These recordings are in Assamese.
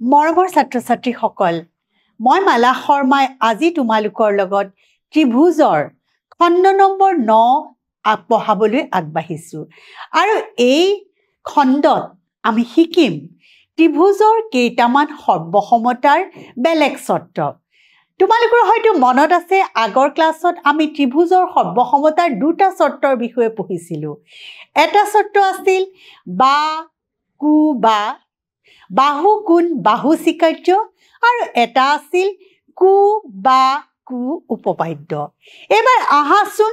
মৰমৰ ছাত্ৰ-ছাত্ৰীসকল, মই মালা শৰ্মাই আজি তোমালোকৰ লগত ত্ৰিভুজৰ খণ্ড নম্বৰ 9 পঢ়াবলৈ আগবাঢ়িছোঁ। আৰু এই খণ্ডত আমি শিকিম ত্ৰিভুজৰ কেইটামান সৰ্বসমতাৰ বেলেগ চৰ্ত। তোমালোকৰ হয়তো মনত আছে আগৰ ক্লাছত আমি ত্ৰিভুজৰ সৰ্বসমতাৰ দুটা চৰ্তৰ বিষয়ে পঢ়িছিলোঁ। এটা চৰ্ত আছিল বা কু বা বাহু কোণ বাহু স্বীকাৰ্য আৰু এটা আছিল কু বা কু উপপাদ্য। এবাৰ আহাচোন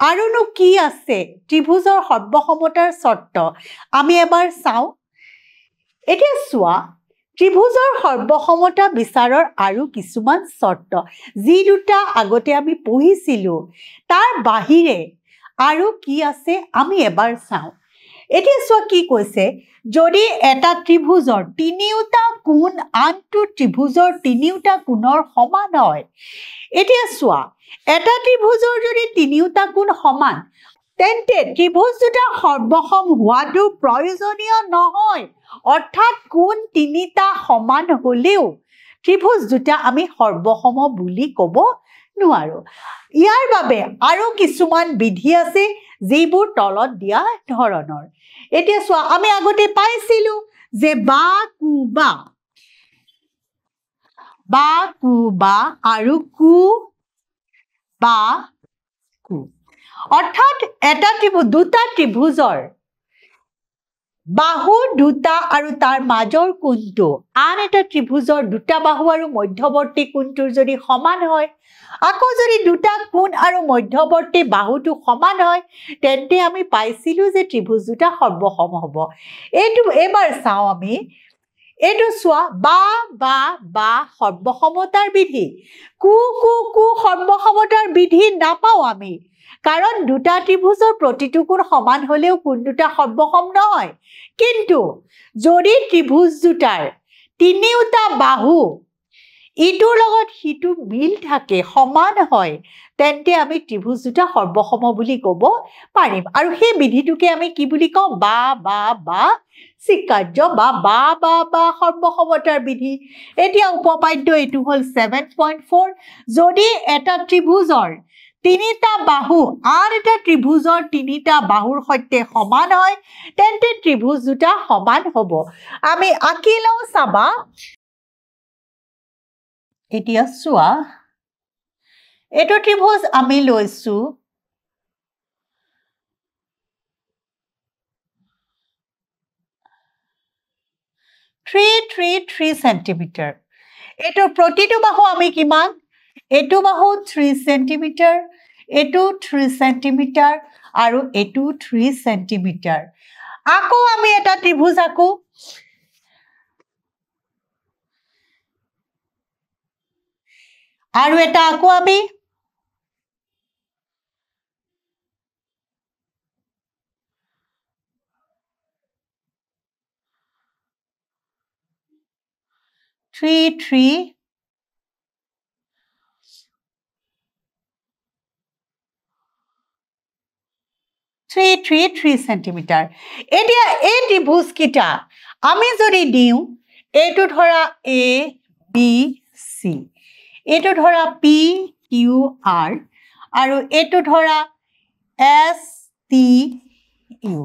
আৰুনো কি আছে ত্ৰিভুজৰ সৰ্বসমতাৰ চৰ্ত আমি এবাৰ চাওঁ। এতিয়া চোৱা, ত্ৰিভুজৰ সৰ্বসমতা বিচাৰৰ আৰু কিছুমান চৰ্ত যি দুটা আগতে আমি পঢ়িছিলোঁ তাৰ বাহিৰে আৰু কি আছে আমি এবাৰ চাওঁ। এতিয়া চোৱা কি কৈছে, যদি এটা ত্ৰিভুজৰ তিনিওটা কোণ আনটো ত্ৰিভুজৰ তিনিওটা কোণৰ সমান হয়। এতিয়া চোৱা, এটা ত্ৰিভুজৰ যদি তিনিওটা কোণ সমান তেন্তে ত্ৰিভুজ দুটা সৰ্বসম হোৱাটো প্ৰয়োজনীয় নহয়। অৰ্থাৎ কোণ তিনিটা সমান হ'লেও ত্ৰিভুজ দুটা আমি সৰ্বসম বুলি ক'ব নোৱাৰো। ইয়াৰ বাবে আৰু কিছুমান বিধি আছে যিবোৰ তলত দিয়া ধৰণৰ। এতিয়া চোৱা, আমি আগতে পাইছিলোঁ যে বা কু বা আৰু কু বা কু, অৰ্থাৎ এটা ত্ৰিভুজ দুটা ত্ৰিভুজৰ বাহু দুটা আৰু তাৰ মাজৰ কোণটো আন এটা ত্ৰিভুজৰ দুটা বাহু আৰু মধ্যৱৰ্তী কোণটোৰ যদি সমান হয়, আকৌ যদি দুটা কোণ আৰু মধ্যৱৰ্তী বাহুটো সমান হয়, তেন্তে আমি পাইছিলোঁ যে ত্ৰিভুজ দুটা সৰ্বসম হ'ব। এইটো এবাৰ চাওঁ আমি। এইটো চোৱা, বা সৰ্বসমতাৰ বিধি, কু সৰ্বসমতাৰ বিধি নাপাওঁ আমি, কাৰণ দুটা ত্ৰিভুজৰ প্ৰতিটো কোণ সমান হ'লেও কোণ দুটা সৰ্বসম নহয়। কিন্তু যদি ত্ৰিভুজ দুটাৰ তিনিওটা বাহু ইটোৰ লগত সিটো মিল থাকে, সমান হয়, তেন্তে আমি ত্ৰিভুজ দুটা সৰ্বসম বুলি ক'ব পাৰিম। আৰু সেই বিধিটোকে আমি কি বুলি কওঁ, বা স্বীকাৰ্য বা সৰ্বসমতাৰ বিধি। এতিয়া উপপাদ্য এইটো হ'ল 7.4। যদি এটা ত্ৰিভুজৰ তিনিটা বাহু আন এটা ত্ৰিভুজৰ তিনিটা বাহুৰ সৈতে সমান হয়, তেন্তে ত্ৰিভুজ দুটা সমান হ'ব। আমি আঁকি লওঁ, চাবা। এতিয়া চোৱা, এইটো ত্ৰিভুজ আমি লৈছো 3 চেণ্টিমিটাৰ। এইটোৰ প্ৰতিটো বাহু আমি কিমান, এইটো বাহু 3 চেণ্টিমিটাৰ, এইটো 3 চেণ্টিমিটাৰ আৰু এইটো 3 চেণ্টিমিটাৰ। আকৌ আমি এটা ত্ৰিভুজ আঁকো। আৰু এটা আঁকো আমি। Three centimetre. এতিয়া এই ত্ৰিভুজ কেইটা আমি যদি দিওঁ, এইটো ধৰা এ বি চি, এইটো ধৰা পি কিউ আৰ আৰু এইটো ধৰা এছ টি ইউ।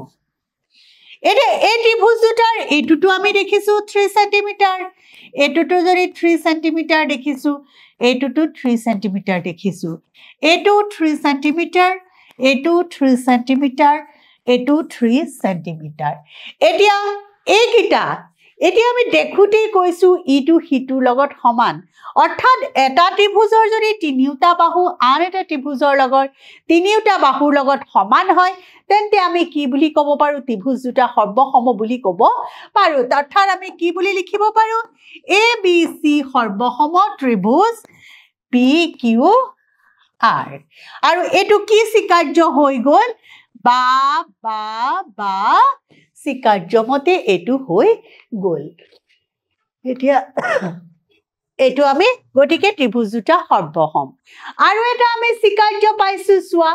এতিয়া এই ত্ৰিভুজ দুটাৰ এইটোতো আমি দেখিছোঁ 3 চেণ্টিমিটাৰ, এইটোতো যদি 3 চেণ্টিমিটাৰ দেখিছোঁ, এইটোতো 3 চেণ্টিমিটাৰ দেখিছোঁ, এইটো 3 চেণ্টিমিটাৰ, এইটো 3 চেণ্টিমিটাৰ, এইটো 3 চেণ্টিমিটাৰ। এতিয়া এইকেইটা এতিয়া আমি দেখোঁতেই কৈছোঁ ইটো সিটোৰ লগত সমান। অৰ্থাৎ এটা ত্ৰিভুজৰ যদি তিনিওটা বাহু আন এটা ত্ৰিভুজৰ লগত তিনিওটা বাহুৰ লগত সমান হয়, তেন্তে আমি কি বুলি ক'ব পাৰোঁ, ত্ৰিভুজ দুটা সৰ্বসম বুলি ক'ব পাৰোঁ। অৰ্থাৎ আমি কি বুলি লিখিব পাৰোঁ, এ বি চি সৰ্বসম ত্ৰিভুজ পি কিউ আৰ। আৰু এইটো কি স্বীকাৰ্য হৈ গ'ল, বা স্বীকাৰ্য মতে এইটো হৈ গ'ল। এতিয়া এইটো আমি গতিকে ত্ৰিভুজ দুটা সৰ্বসম। আৰু এটা আমি স্বীকাৰ্য পাইছোঁ, চোৱা,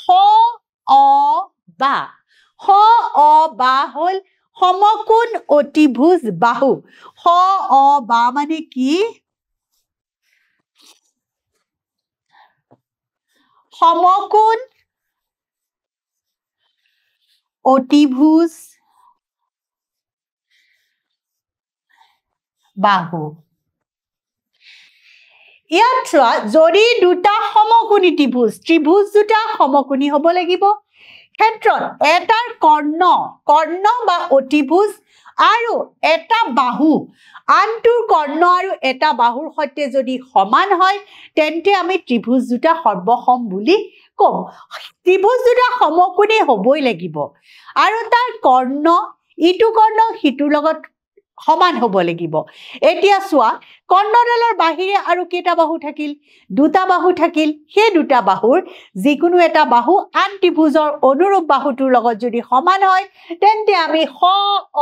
স অ বা হ'ল সমকোণ অতিভুজ বাহু স অ বা মানে কি সমকোণ অতিভুজ বাহু ইয়াত চোৱা যদি দুটা সমকোণী ত্ৰিভুজ দুটা সমকোণী হ'ব লাগিব ক্ষেত্ৰত এটাৰ কৰ্ণ বা অতিভুজ আৰু এটা বাহু আনটোৰ কৰ্ণ আৰু এটা বাহুৰ সৈতে যদি সমান হয় তেন্তে আমি ত্ৰিভুজ দুটা সৰ্বসম বুলি কম ত্ৰিভুজ দুটা সমকোণী হ'বই লাগিব আৰু তাৰ কৰ্ণ ইটো কৰ্ণ সিটোৰ লগত সমান হ'ব লাগিব এতিয়া চোৱা কৰ্ণডালৰ বাহিৰে আৰু কেইটা বাহু থাকিল দুটা বাহু থাকিল সেই দুটা বাহুৰ যিকোনো এটা বাহু আন ত্ৰিভুজৰ অনুৰূপ বাহুটোৰ লগত যদি সমান হয় তেন্তে আমি স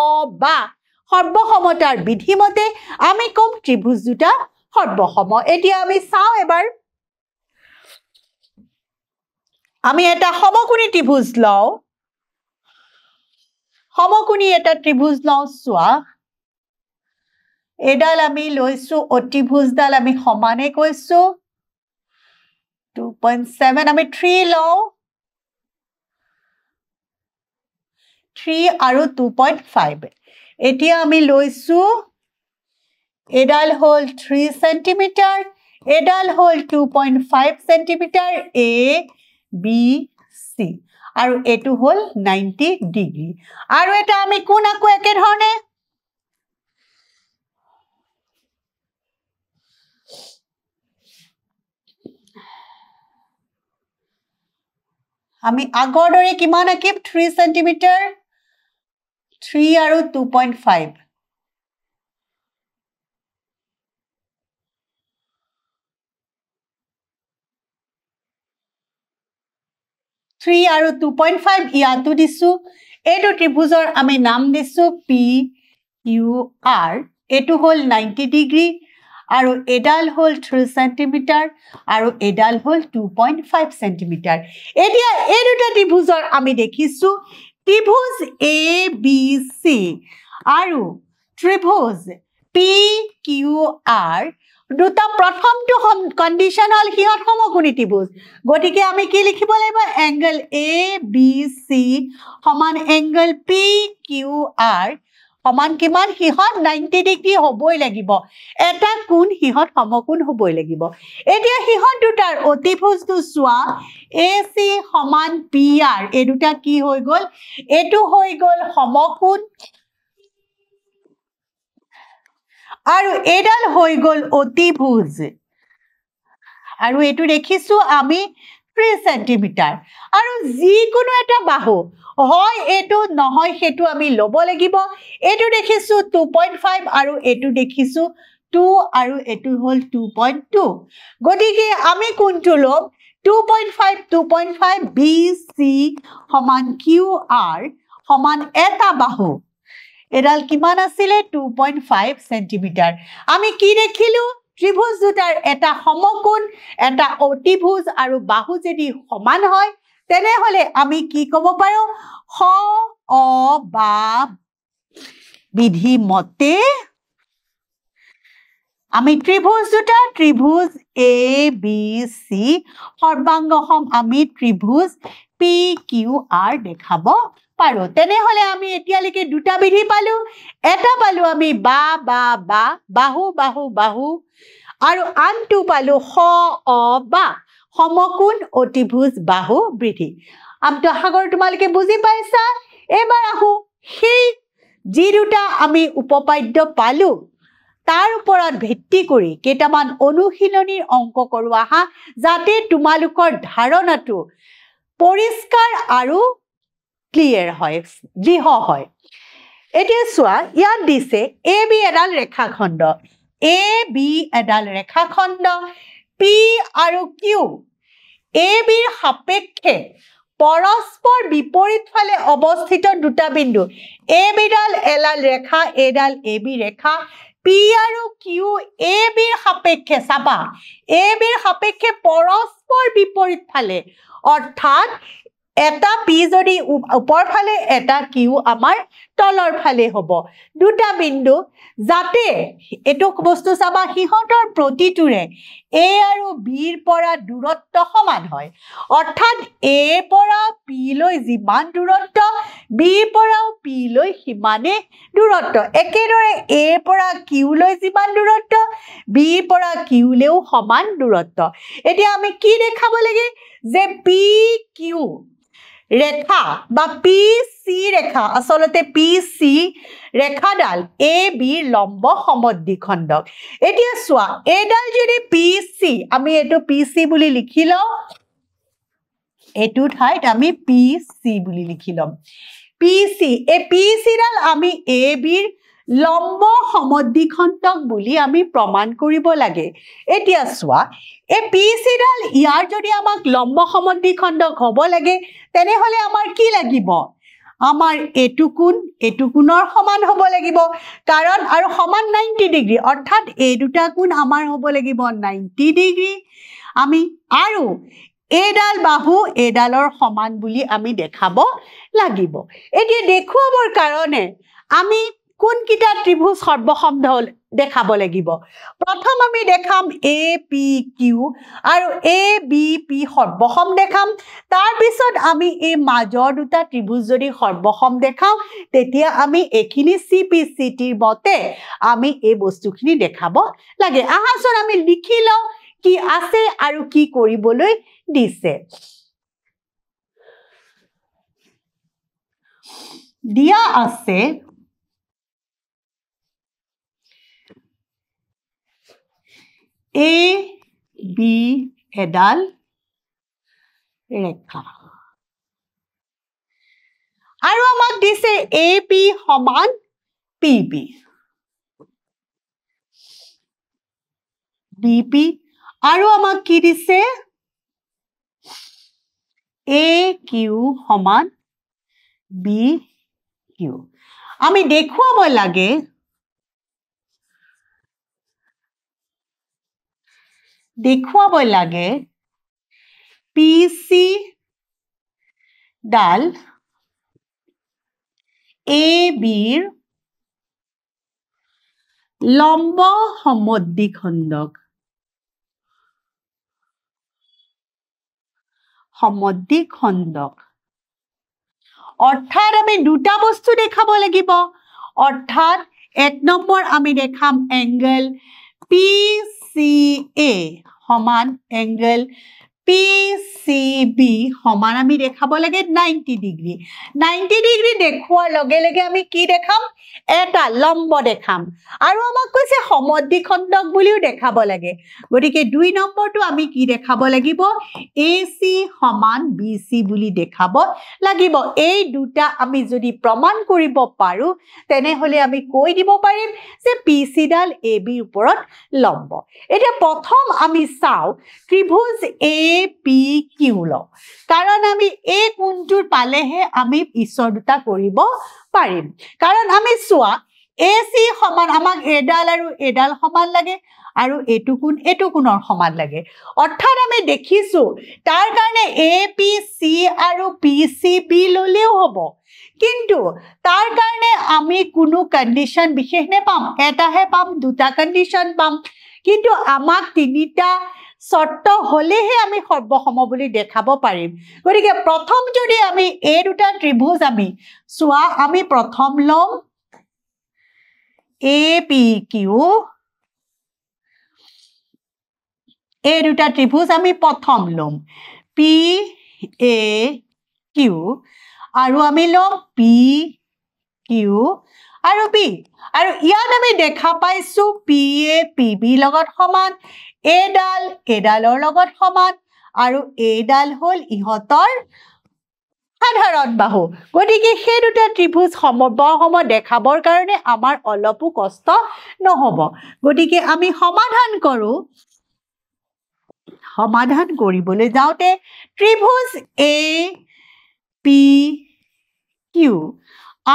অ বা সৰ্বসমতাৰ বিধিমতে আমি কম ত্ৰিভুজ দুটা সৰ্বসম এতিয়া আমি চাওঁ এবাৰ আমি এটা সমকোণী ত্ৰিভুজ লওঁ সমকোণী এটা ত্ৰিভুজ লওঁ চোৱা এডাল আমি লৈছো অতিভুজডাল আমি সমানে কৈছো 2.7 আমি 3 লওঁ 3 আৰু 2.5 এতিয়া আমি লৈছো এডাল হল 3 সেন্টিমিটাৰ এডাল হল 2.5 সেন্টিমিটাৰ এ বি সি আৰু এটো হল 90 ডিগ্ৰী আৰু এটা আমি কোন আকো একে ধৰণে আমি আগৰ দৰে কিমান আকিম 3 সেন্টিমিটাৰ 3 আৰু 2.5 3 আৰু 2.5 ইয়াতো দিছো এটো ত্ৰিভুজৰ আমি নাম দিছো পি কিউ আৰ এটো হল 90 ডিগ্ৰী আৰু এডাল হল 3 সেন্টিমিটাৰ আৰু এডাল হল 2.5 সেন্টিমিটাৰ এতিয়া এই দুটা ত্ৰিভুজৰ আমি দেখিছো ত্ৰিভুজ এ বি সি আৰু ত্ৰিভুজ পি কিউ আৰ দুটা প্ৰথমটো কন্ডিশন হল হিহত সমকোণী ত্ৰিভুজ গতিকে আমি কি লিখিব লাগিব এংগল এ বি সি সমান এংগল পি কিউ আৰ সমান কিমান হিহত 90 ডিগ্ৰী হ'বই লাগিব এটা কোণ হিহত সমকোণ হ'বই লাগিব এতিয়া হিহত দুটাৰ অতিভুজটো চোৱা এ সি সমান পি আৰ এই দুটা কি হৈ গল এটো হৈ গল সমকোণ আৰু এডাল হৈ গল অতিভুজ আৰু এটো দেখিছো আমি 3 সেন্টিমিটাৰ আৰু যিকোনো এটা বাহু হয় এটো নহয় হেতু আমি লব লাগিব এটো দেখিছো 2.5 আৰু এটো দেখিছো 2 আৰু এটো হল 2.2 গতিকে আমি কোনটো লম 2.5 বি সি সমান কিউ আৰ সমান এটা বাহু এডাল কিমান আছিলে 2.5 সেন্টিমিটাৰ আমি কি দেখিলো ত্ৰিভুজ দুটাৰ এটা সমকোণ এটা অতিভুজ আৰু বাহু যদি সমান হয় তেনেহলে আমি কি কব পাৰো স অ বা বিধি মতে আমি ত্ৰিভুজ দুটা ত্ৰিভুজ এ বি সি সৰ্বাংগসম আমি ত্ৰিভুজ পি কিউ আৰ দেখাব পাৰো তেনেহলে আমি এতিয়ালৈকে দুটা বিধি পালো এটা পালো আমি বা বা বা বাহু বাহু বাহু আৰু আনটো পালো স অ বা সমকোণ অতিভুজ বাহু বিধি আমটো আশা তোমালোকে বুজি পাইছা এবাৰ আহো সেই যি দুটা আমি উপপাদ্য পালো তাৰ ওপৰত ভিত্তি কৰি কেইটামান অনুশীলনীৰ অংক কৰো আহা যাতে তোমালোকৰ ধাৰণাটো পৰিষ্কাৰ আৰু ক্লিয়াৰ হয় দৃঢ় হয় এতিয়া চোৱা ইয়াত দিছে এ বি এডাল ৰেখাখণ্ড এ বি এডাল ৰেখাখণ্ড পি আৰু কিউ এ বিৰ সাপেক্ষে পৰস্পৰ বিপৰীত ফালে অৱস্থিত দুটা বিন্দু এ বিডাল এডাল ৰেখা এডাল এ বি ৰেখা পি আৰু কিউ এ বিৰ সাপেক্ষে চাবা এ বিৰ সাপেক্ষে পৰস্পৰ বিপৰীত ফালে অৰ্থাৎ এটা পি যদি ওপৰ ফালে এটা কিউ আমাৰ তলৰ ফালে হ'ব দুটা বিন্দু যাতে এটো বস্তু চাবা সিহঁতৰ প্ৰতিটোৰে এ আৰু বিৰ পৰা দূৰত্ব সমান হয় অৰ্থাৎ এ পৰা পি লৈ যিমান দূৰত্ব বি পৰাও পি লৈ সিমানে দূৰত্ব একেদৰে এ পৰা কিউ লৈ যিমান দূৰত্ব বি পৰা কিউ লৈও সমান দূৰত্ব এতিয়া আমি কি দেখাব লাগে যে পি কিউ ৰেখা বা পি সি ৰেখা আসলতে পি সি ৰেখাডাল এ বিৰ লম্ব সমদ্বিখণ্ডক এতিয়া চোৱা এডাল যদি পি সি আমি এটো পি সি বুলি লিখি লওঁ এটো ঠাইত আমি পি সি বুলি লিখি লম পি সি এ পি সি ডাল আমি এ বিৰ লম্ব সমদ্বিখণ্ডক বুলি আমি প্ৰমাণ কৰিব লাগে এতিয়া চোৱা এ পি সি ডাল ইয়াৰ যদি আমাক লম্ব সমদ্বিখণ্ডক হ'ব লাগে তেনেহলে আমাৰ কি লাগিব আমাৰ এটু কোণৰ সমান হ'ব লাগিব কাৰণ আৰু সমান 90 ডিগ্ৰী অৰ্থাৎ এই দুটা কোণ আমাৰ হ'ব লাগিব 90 ডিগ্ৰী আমি আৰু এডাল বাহু এডালৰ সমান বুলি আমি দেখাব লাগিব এতিয়া দেখুৱাবৰ কাৰণে আমি কোনকিটা ত্ৰিভুজ সৰ্বসম দেখাব লাগিব প্ৰথম আমি দেখাম এ পি কিউ আৰু এ বি পি সৰ্বসম দেখাম তাৰ পিছত আমি এই মাজৰ দুটা ত্ৰিভুজ যদি সৰ্বসম দেখাম তেতিয়া আমি এখিনি সিপিসিটিৰ মতে আমি এই বস্তুখিনি দেখাব লাগে আহাচোন আমি লিখি লওঁ কি আছে আৰু কি কৰিবলৈ দিছে দিয়া আছে এ বি এডাল ৰেখা আৰু আমাক দিছে এ পি সমান পি বি বি পি আৰু আমাক কি দিছে এ কিউ সমান বি কিউ আমি দেখুৱাব লাগে পি সি ডাল এ বিৰ লম্ব সমদ্বিখণ্ডক অৰ্থাৎ আমি দুটা বস্তু দেখাব লাগিব অৰ্থাৎ এক নম্বৰ আমি দেখাম এংগল পি সি এ সমান এংগল পি সি বি সমান আমি দেখাব লাগে 90 ডিগ্ৰী দেখুৱাৰ লগে লগে আমি কি দেখাম এটা লম্ব দেখাম আৰু আমাক কৈছে সমদ্বিখণ্ডক বুলিও দেখাব লাগে গতিকে 2 নম্বৰটো আমি কি দেখাব লাগিব AC সমান BC বুলি দেখাব লাগিব এই দুটা আমি যদি প্ৰমাণ কৰিব পাৰো তেনেহলে আমি কৈ দিব পাৰিম যে PC ডাল AB ওপৰত লম্ব এটা প্ৰথম আমি চাও ত্ৰিভুজ APQ ল কাৰণ আমি এই কোণটোৰ পালেহে আমি ঈশ্বৰ দুটা কৰিব পাৰিম কাৰণ আমি চোৱা AC সমান আমাক এডাল আৰু এডাল সমান লাগে আৰু এটু কোণৰ সমান লাগে অৰ্থাৎ আমি দেখিছো তাৰ কাৰণে APC আৰু PCB ললেও হ'ব কিন্তু তাৰ কাৰণে আমি কোনো কন্ডিশন বিশেষ নেপাম এটাহে পাম দুটা কন্ডিশন পাম কিন্তু আমাক তিনিটা শর্ত হলেহে আমি সৰ্বসম বুলি দেখাব পাৰিম গতিকে প্ৰথম যদি আমি এই দুটা ত্ৰিভুজ আমি চোৱা আমি প্ৰথম লম APQ এই দুটা ত্ৰিভুজ আমি প্ৰথম লম PAQ আৰু আমি লম PQ আৰু B আৰু ইয়াত আমি দেখা পাইছো PA PB লগত সমান এডাল এডালৰ লগত সমান আৰু এডাল হল ইহতৰ সাধাৰণ বাহু গতিকে সেই দুটা ত্ৰিভুজ সমবাহু দেখাবৰ কাৰণে আমাৰ অলপো কষ্ট নহব গতিকে আমি সমাধান কৰিবলৈ যাওতে ত্ৰিভুজ APQ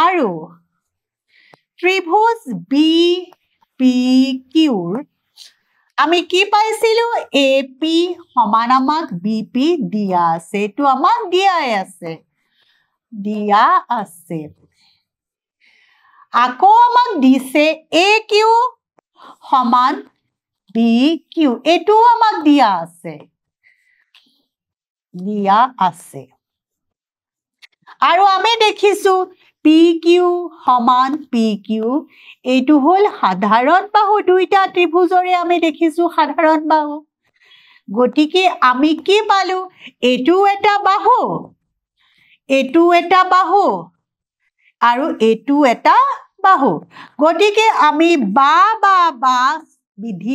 আৰু ত্ৰিভুজ BPQ আমি কি পাইছিলো AP সমান আমাক BP দিয়া আছে এটো আমাক দিয়াই আছে আকৌ আমাক দিছে AQ সমান BQ এটো আমাক দিয়া আছে আৰু আমি দেখিছো PQ সমান PQ এটো হল সাধাৰণ বাহু দুইটা ত্ৰিভুজৰে আমি দেখিছো সাধাৰণ বাহু গতিকে আমি কি পালো এটো এটা বাহু আৰু এটো এটা বাহু গতিকে আমি বা বিধি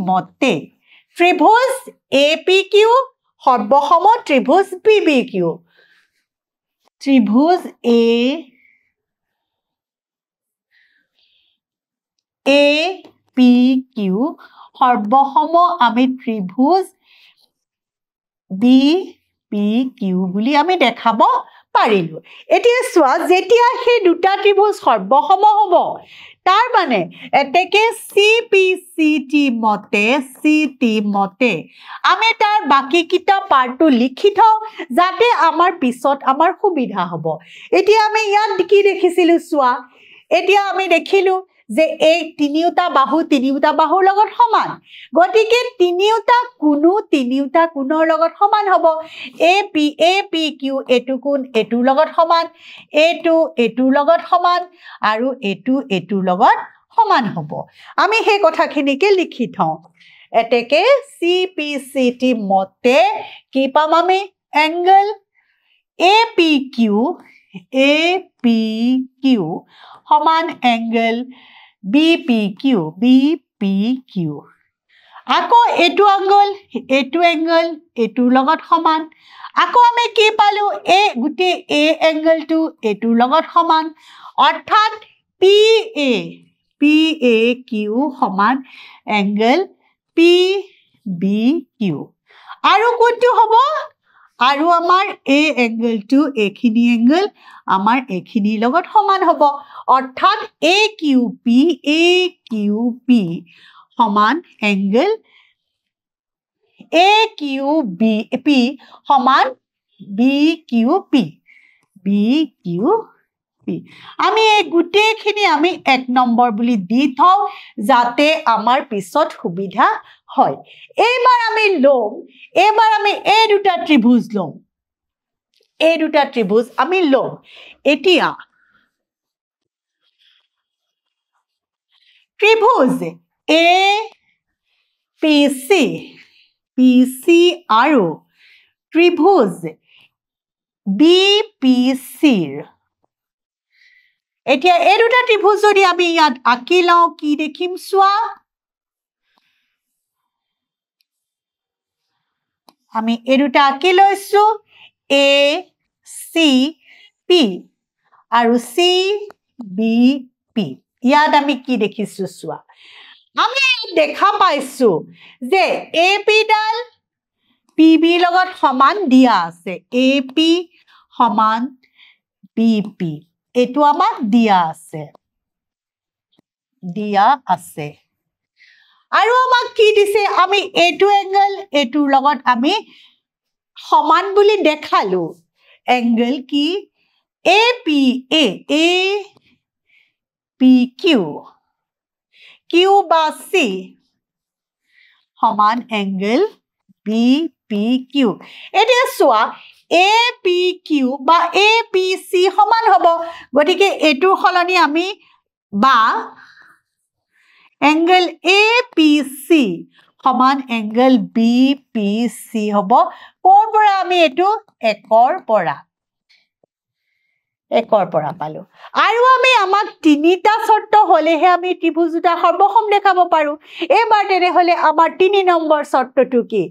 মতে ত্ৰিভুজ APQ সৰ্বসম ত্ৰিভুজ BBQ ত্ৰিভুজ APQ সৰ্বসম আমি ত্ৰিভুজ BPQ বুলি আমি দেখাব পাৰিলো এতিয়া সোৱা যেতিয়া হে দুটা ত্ৰিভুজ সৰ্বসম হ'ব তাৰ মানে এতেকে CT মতে আমি তাৰ বাকি কিটা পাৰ্টটো লিখি থওঁ যাতে আমাৰ পিছত আমাৰ সুবিধা হ'ব এতিয়া আমি ইয়াত কি দেখিছিলো সোৱা এতিয়া আমি দেখিলো যে এই তিনিটা বাহুৰ লগত সমান গতিকে তিনিটা কোণৰ লগত সমান হ'ব APQ এটো কোণ এটোৰ লগত সমান এটোৰ লগত সমান আৰু এটোৰ লগত সমান হ'ব আমি সেই কথাখিনিকে লিখি থওঁ এতেকে CT মতে কি পাম আমি এংগল APQ সমান এংগল BPQ আকৌ এটো এংগল এটোৰ লগত সমান আকৌ আমি কি পালো গুটি এংগলটো এটোৰ লগত সমান অৰ্থাৎ PAQ সমান এংগল PBQ আৰু কোনটো হ'ব আৰু আমাৰ এংগলটো এখিনি এংগল আমাৰ এখিনিৰ লগত সমান হ'ব অৰ্থাৎ AQP সমান এংগল AQBP সমান BQP আমি এই গুটেখিনি আমি 1 নম্বৰ বুলি দি থওঁ যাতে আমাৰ পিছত সুবিধা হয় এইবাৰ আমি এই দুটা ত্ৰিভুজ আমি লম এতিয়া ত্ৰিভুজ PC আৰু ত্ৰিভুজ BPC এতিয়া এই দুটা ত্ৰিভুজ যদি আমি ইয়াত আঁকি লওঁ কি দেখিম সোৱা আমি এই দুটা আঁকি লৈছো ACP আৰু CBP ইয়াত আমি কি দেখিছো সোৱা আমি দেখা পাইছো যে AP ডাল PB লগত সমান দিয়া আছে AP সমান BP এটো আমাক দিয়া আছে আৰু আমাক কি দিছে আমি এটো এংগল এটোৰ লগত আমি সমান বুলি দেখালো এংগল কি APQ Q বা C সমান এংগল BPQ এতিয়া সোৱা APQ বা APC সমান হ'ব গতিকে এটোৰ খলনি আমি বা এংগল APC সমান এংগল BPC হ'ব কোৰ পৰা আমি এটো একৰ পৰা পালো আৰু আমি আমাক তিনিটা শৰ্ত হলেহে আমি ত্ৰিভুজ দুটা সৰ্বসম দেখাব পাৰো এবাৰ তেনে হলে আমাৰ 3 নম্বৰ শৰ্তটো কি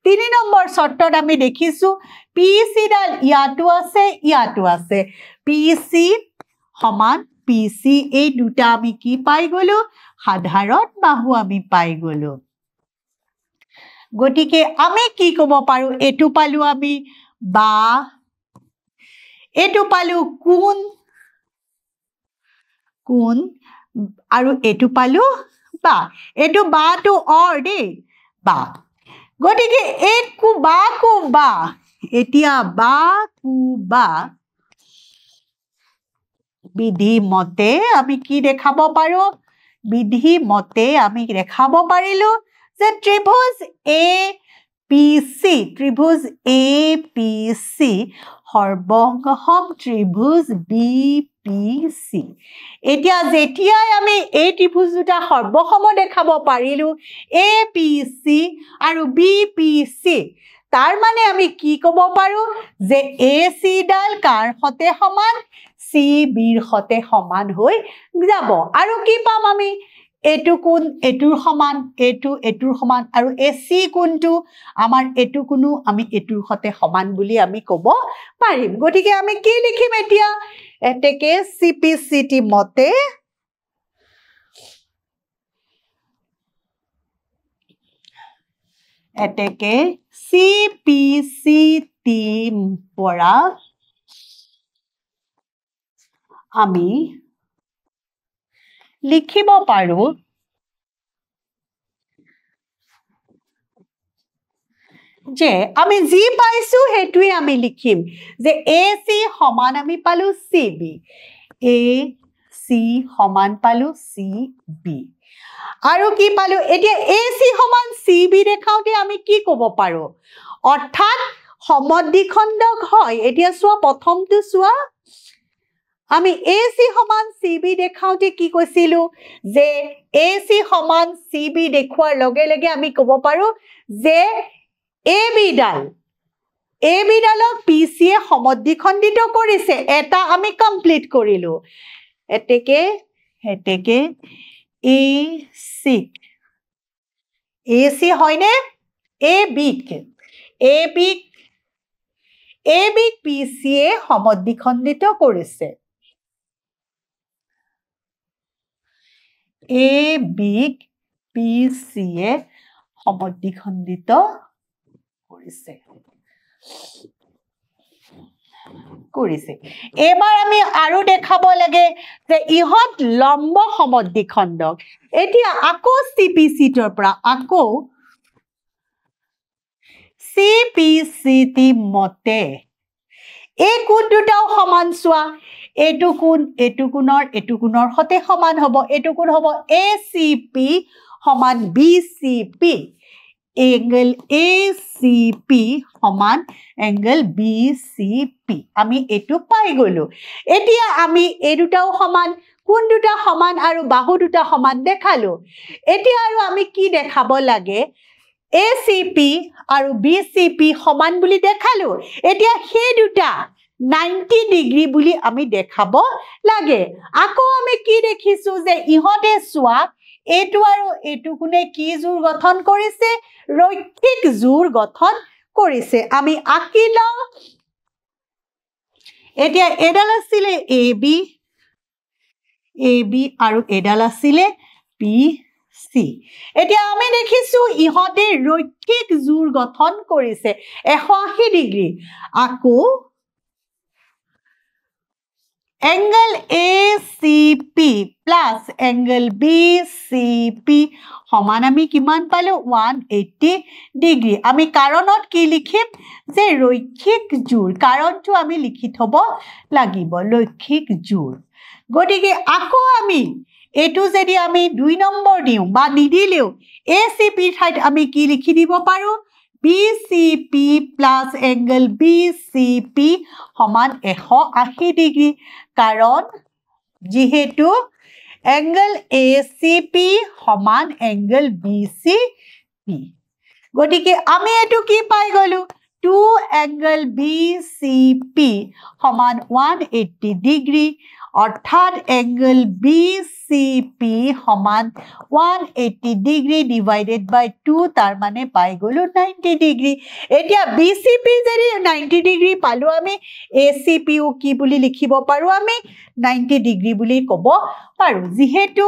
3 নম্বৰ শৰ্তত আমি দেখিছো PC ডাল ইয়াতো আছে PC সমান PC এই দুটা আমি কি পাই গলো সাধাৰণ বাহু আমি পাই গলো গতিকে আমি কি কব পাৰো এটো পালো আমি বা এটো পালো কোণ কোণ আৰু এটো পালো বা এটো বাটো অৰ দেই বা গতিকে একু বা এতিয়া বা কু বা বিধি মতে আমি কি দেখাব পাৰো বিধি মতে আমি দেখাব পাৰিলো যে ত্ৰিভুজ APC ত্ৰিভুজ APC সৰ্বংগসম ত্ৰিভুজ BPC এতিয়া যেতিয়াই আমি এই ত্ৰিভুজ দুটা সৰ্বসম দেখাব পাৰিলো APC আৰু BPC তাৰ মানে আমি কি ক'ব পাৰো যে AC ডাল কাৰ সতে সমান CB ৰ সতে সমান হৈ যাব আৰু কি পাম আমি এটু কোণ এটুৰ সমান এটুৰ সমান আৰু AC কোণটো আমাৰ এটু কোণো আমি এটুৰ সতে সমান বুলি আমি ক'ব পাৰিম গতিকে আমি কি লিখিম এতিয়া এতেকে CPCT মতে এতেকে CPCT পৰা আমি লিখিব পাৰো যে আমি যি পাইছো হেতুই আমি লিখিম যে AC সমান আমি পালো CB AC সমান পালো CB আৰু কি পালো এতিয়া AC সমান CB দেখাওতে আমি কি ক'ব পাৰো অৰ্থাৎ সমদ্বিখণ্ডক হয় এতিয়া চোৱা প্ৰথমটো চোৱা আমি AC সমান CB দেখাওতে কি কৈছিলো যে AC সমান CB দেখুৱাৰ লগে লগে আমি ক'ব পাৰো যে AB ডালক PC এ সমদ্বিখণ্ডিত কৰিছে এটা আমি কমপ্লিট কৰিলো এতেকে AC হয়নে AB PC এ সমদ্বিখণ্ডিত কৰিছে AB PC এ সমদ্বিখণ্ডিত কৰিছে এবাৰ আমি আৰু দেখাব লাগে যে ইহত লম্ব সমদ্বিখণ্ডক এতিয়া আকৌ CPCT ৰ পৰা আকৌ CPCT মতে এই কোণ দুটাও সমান চোৱা এটু কোণৰ সতে সমান হ'ব এটু কোণ হ'ব ACP সমান BCP এংগল ACP সমান এংগল BCP আমি এটু পাই গলো এতিয়া আমি এই দুটাও সমান কোণ দুটা সমান আৰু বাহু দুটা সমান দেখালো এতিয়া আৰু আমি কি দেখাব লাগে ACP আৰু BCP সমান বুলি দেখালো এতিয়া সেই দুটা 90 ডিগ্ৰী বুলি আমি দেখাব লাগে আকৌ আমি কি দেখিছো যে ইহতে চোৱা এটু আৰু এটু কোণে কি জোৰ গঠন কৰিছে ৰৈখিক জোৰ গঠন কৰিছে আমি আঁকি লওঁ এতিয়া এডাল আছিলে AB আৰু এডাল আছিলে BC এতিয়া আমি দেখিছো ইহতে ৰৈখিক জোৰ গঠন কৰিছে 180 ডিগ্ৰী আকৌ angle ACP plus angle BCP সমান আমি কিমান পালো 180 ডিগ্ৰী আমি কাৰণত কি লিখিম যে ৰৈখিক জোৰ কাৰণটো আমি লিখি থব লাগিব ৰৈখিক জোৰ গতিকে আকৌ আমি এটো যদি আমি 2 নম্বৰ দিও বা নিদিলেও ACP ঠাইত আমি কি লিখি দিব পাৰো BCP plus angle BCP সমান 180 ডিগ্ৰী কাৰণ যেহেতু angle ACP সমান angle BCP গতিকে আমি এটো কি পাই গলো 2 angle BCP সমান 180 ডিগ্ৰী অৰ্থাৎ angle BCP সমান 180 ডিগ্ৰী divided by 2 তাৰ মানে পাই গলো 90 ডিগ্ৰী এতিয়া BCP যদি 90 ডিগ্ৰী পালো আমি ACP ও কি বুলি লিখিব পাৰো আমি 90 ডিগ্ৰী বুলি ক'ব পাৰো যেহেতু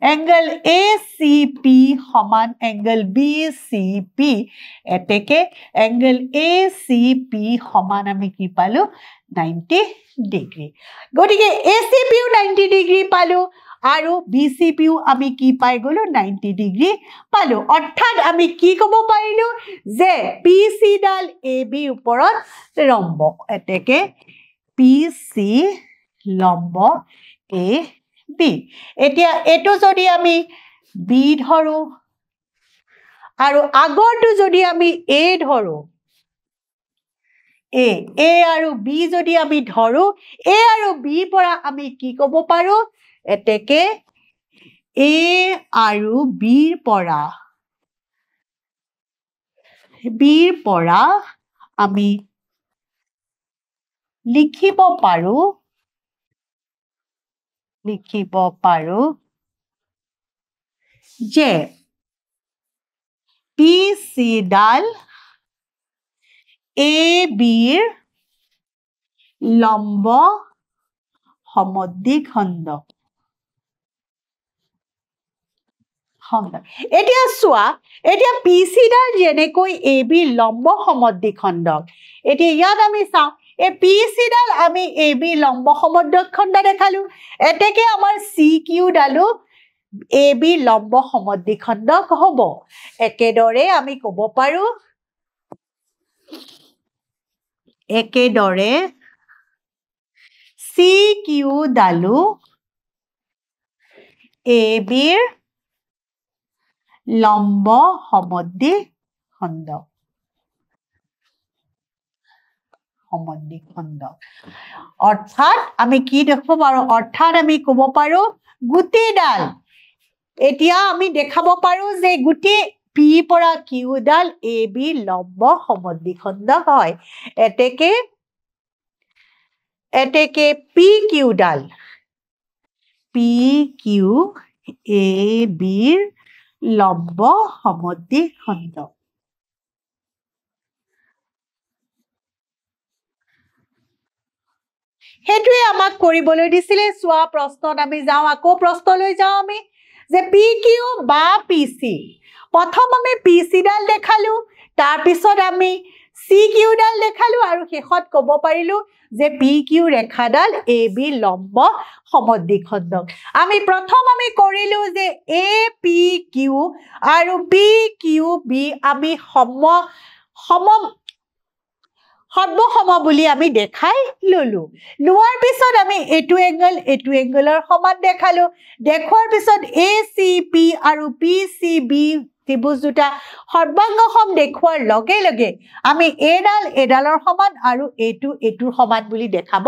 এংগল ACP সমান এংগল BCP এতেকে এংগল ACP সমান আমি কি পালো 90 ডিগ্ৰী গতিকে ACPও 90 ডিগ্ৰী পালো আৰু BCPও আমি কি পাই গলো 90 ডিগ্ৰী পালো অৰ্থাৎ আমি কি ক'ব পাৰিলো যে PC ডাল AB ওপৰত লম্ব এতেকে PC লম্ব AB এতিয়া এটো যদি আমি B ধৰো আৰু আগৰটো যদি আমি A ধৰো A আৰু B যদি আমি ধৰো A আৰু B পৰা আমি কি ক'ব পাৰো এতেকে A আৰু B পৰা আমি লিখিব পাৰো যে PC ডাল AB ৰ লম্ব সমদ্বিখণ্ড এতিয়া চোৱা এতিয়া PC ডাল যেনেকৈ AB লম্ব সমদ্বিখণ্ড এতিয়া ইয়াত আমি চাওঁ এই PC ডাল আমি AB লম্ব সমদ্বিখণ্ড দেখালো এতেকে আমাৰ CQ ডালো AB লম্ব সমদ্বিখণ্ড হ'ব একেদৰে আমি ক'ব পাৰো একেদৰে CQ ডালো AB ৰ লম্ব সমদ্বিখণ্ড অৰ্থাৎ আমি কি দেখিব পাৰো অৰ্থাৎ আমি ক'ব পাৰো গুটিডাল এতিয়া আমি দেখাব পাৰো যে গুটি P পৰা Q ডাল AB লম্ব সমদ্বিখণ্ড হয় এতেকে PQ ডাল PQ AB ৰ লম্ব সমদ্বিখণ্ড হেতুৱে আমাক কৰিবলৈ দিছিলে সোৱা প্ৰশ্নত আমি যাও আকৌ প্ৰশ্নলৈ যাও আমি যে PQ বা PC প্ৰথম আমি PC ডাল দেখালো তাৰ পিছত আমি CQ ডাল দেখালো আৰু শেষত ক'ব পাৰিলো যে PQ ৰেখাডাল AB লম্ব সমদ্বিখণ্ড আমি প্ৰথম আমি কৰিলো যে APQ আৰু BQB আমি সৰ্বসম বুলি আমি দেখাই ললো লোৱাৰ পিছত আমি এটু এংগলৰ সমান দেখালো দেখুৱাৰ পিছত ACP আৰু PCB ত্ৰিভুজ দুটা সৰ্বাংগসম দেখুৱাৰ লগে লগে আমি এডালৰ সমান আৰু এটুৰ সমান বুলি দেখাব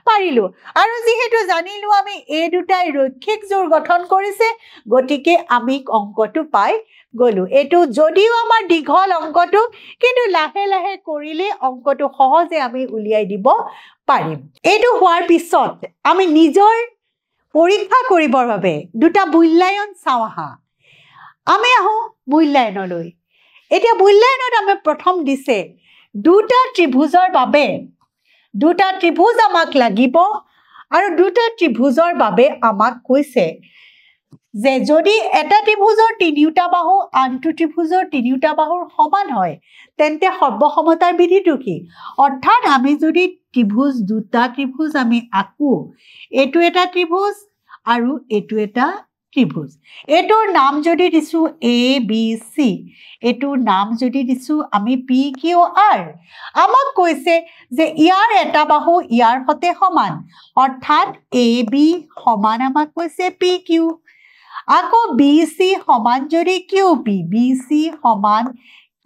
পাৰিলো আৰু যেহেতু জানিলো আমি এই দুটাই ৰৈখিক জোৰ গঠন কৰিছে গতিকে আমি অংকটো পাই গলো এটো যদিও আমাৰ দীঘল অংকটো কিন্তু লাহে লাহে কৰিলে অংকটো সহজে আমি উলিয়াই দিব পাৰিম এটো হোৱাৰ পিছত আমি নিজৰ পৰীক্ষা কৰিবৰ বাবে দুটা মূল্যায়ন চাও আহা আমি আহো মূল্যায়নলৈ এতিয়া মূল্যায়নত আমি প্ৰথম দিছে দুটা ত্ৰিভুজৰ বাবে দুটা ত্ৰিভুজ আমাক লাগিব আৰু দুটা ত্ৰিভুজৰ বাবে আমাক কৈছে যে যদি এটা ত্ৰিভুজৰ তিনিটা বাহু আনটো ত্ৰিভুজৰ তিনিটা বাহুৰ সমান হয় তেন্তে সৰ্বসমতাৰ বিধিটো কি অৰ্থাৎ আমি যদি দুটা ত্ৰিভুজ আমি আকো এটো এটা ত্ৰিভুজ আৰু এটো এটা ত্ৰিভুজ এটোৰ নাম যদি দিছো ABC এটোৰ নাম যদি দিছো আমি PQR আমাক কৈছে যে ইয়াৰ এটা বাহু ইয়াৰ সতে সমান অৰ্থাৎ AB সমান আমাক কৈছে PQ আকৌ BC সমান যদি QP BC সমান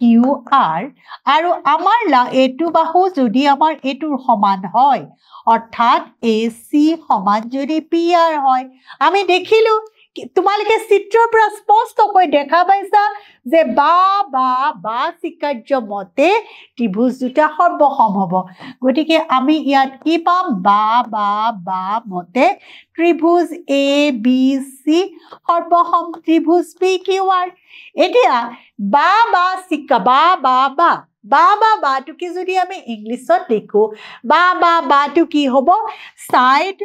QR আৰু আমাৰ এটো বাহু যদি আমাৰ এটোৰ সমান হয় অৰ্থাৎ AC সমান যদি PR হয় আমি দেখিলো তোমালোকে চিত্ৰৰ পৰা স্পষ্টকৈ দেখা পাইছা যে বা চিকাৰ্য মতে ত্ৰিভুজ দুটা সৰ্বসম হ'ব গতিকে আমি ইয়াত কি পাম বা মতে ত্ৰিভুজ ABC সৰ্বসম ত্ৰিভুজ PQR এতিয়া বাটো কি যদি আমি ইংলিছত লিখো বাটো কি হ'ব সাইড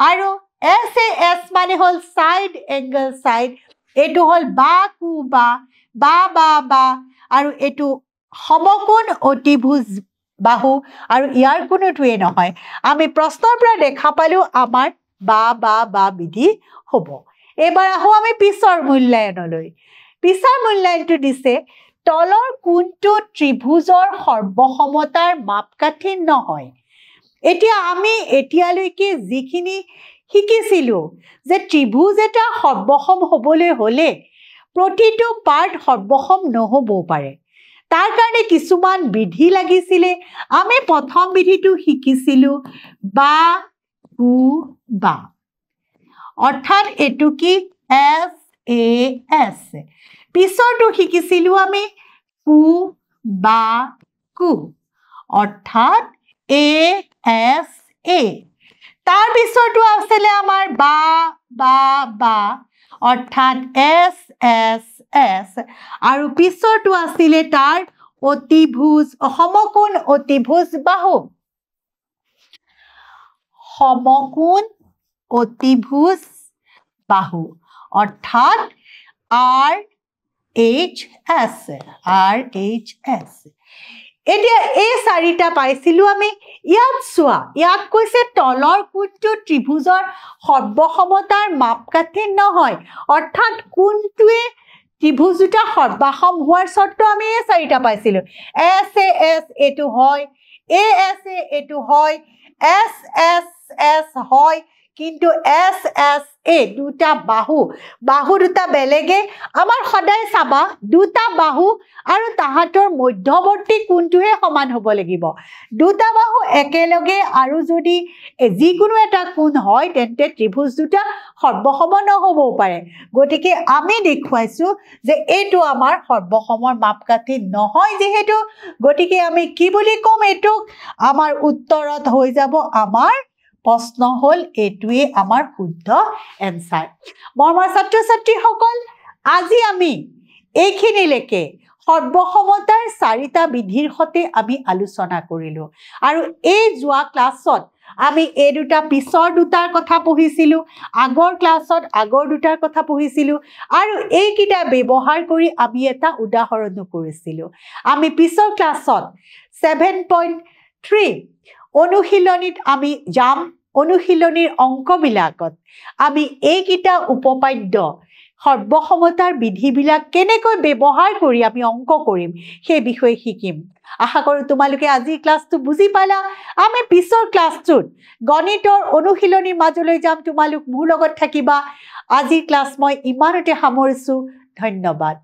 আৰু SAS মানে হ'ল সাইড এংগল সাইড, এইটো হ'ল বা কু বা, বা বা বা, আৰু এইটো সমকোণ অতিভুজ বাহু, আৰু ইয়াৰ কোনোটোৱে নহয়। আমি প্ৰশ্নৰ পৰা দেখা পালো আমাৰ বা বা বা বিধি হ'ব। এবাৰ আহোঁ আমি পিছৰ মূল্যায়নলৈ। পিছৰ মূল্যায়নটো দিছে তলৰ কোনটো ত্ৰিভুজৰ সৰ্বসমতাৰ মাপকাঠি নহয়। এতিয়া আমি এতিয়ালৈকে যিখিনি শিকিছিলো যে ত্ৰিভুজ এটা সৰ্বসম হ'বলৈ হ'লে প্ৰতিটো পাৰ্ট সৰ্বসম নহ'বও পাৰে, তাৰ কাৰণে কিছুমান বিধি লাগিছিলে। আমি প্ৰথম বিধিটো শিকিছিলো বা কু বা, অৰ্থাৎ এইটো কি SAS। পিছৰটো শিকিছিলো আমি কু বা কু, অৰ্থাৎ ASA। তাৰ পিছৰটো আছিলে আমাৰ বা বা বা, অৰ্থাৎ SSS। আৰু পিছৰটো আছিলে তাৰ অতিভুজ সমকোণ অতিভুজ বাহু, সমকোণ অতিভুজ বাহু, অৰ্থাৎ RHS। এতিয়া এই চাৰিটা পাইছিলো আমি। ইয়াত চোৱা, ইয়াত কৈছে তলৰ কোনটো ত্ৰিভুজৰ সৰ্বসমতাৰ মাপকাঠি নহয়, অৰ্থাৎ কোনটোৱে ত্ৰিভুজ দুটা সৰ্বাসম হোৱাৰ চৰ্ত আমি এই চাৰিটা পাইছিলো। SAS এইটো হয়, ASA এইটো হয়, SSS হয়, কিন্তু SSA দুটা বাহু, বাহু দুটা বেলেগে। আমাৰ সদায় চাবা দুটা বাহু আৰু তাহাঁতৰ মধ্যৱৰ্তী কোণটোহে সমান হ'ব লাগিব। দুটা বাহু একেলগে আৰু যদি যিকোনো এটা কোণ হয় তেন্তে ত্ৰিভুজ দুটা সৰ্বসম নহ'বও পাৰে। গতিকে আমি দেখুৱাইছো যে এইটো আমাৰ সৰ্বসমৰ মাপকাঠি নহয় যিহেতু, গতিকে আমি কি বুলি ক'ম, এইটোক আমাৰ উত্তৰত হৈ যাব আমাৰ প্ৰশ্ন হ'ল এইটোৱে আমাৰ শুদ্ধ এনসাৰ। মৰমৰ ছাত্ৰ ছাত্ৰীসকল, আজি আমি এইখিনিলৈকে সৰ্বসমতাৰ চাৰিটা বিধিৰ সৈতে আমি আলোচনা কৰিলো। আৰু এই যোৱা ক্লাছত আমি এই দুটা পিছৰ দুটাৰ কথা পঢ়িছিলো, আগৰ ক্লাছত আগৰ দুটাৰ কথা পঢ়িছিলো, আৰু এইকেইটা ব্যৱহাৰ কৰি আমি এটা উদাহৰণো কৰিছিলো। আমি পিছৰ ক্লাছত 7.3 অনুশীলনীত আমি যাম। অনুশীলনীৰ অংকবিলাকত আমি এইকেইটা উপপাদ্য সৰ্বসমতাৰ বিধিবিলাক কেনেকৈ ব্যৱহাৰ কৰি আমি অংক কৰিম সেই বিষয়ে শিকিম। আশা কৰোঁ তোমালোকে আজি ক্লাছটো বুজি পালা। আমি পিছৰ ক্লাছটোত গণিতৰ অনুশীলনীৰ মাজলৈ যাম, তোমালোক মোৰ লগত থাকিবা। আজি ক্লাছ মই ইমানতে সামৰিছোঁ। ধন্যবাদ।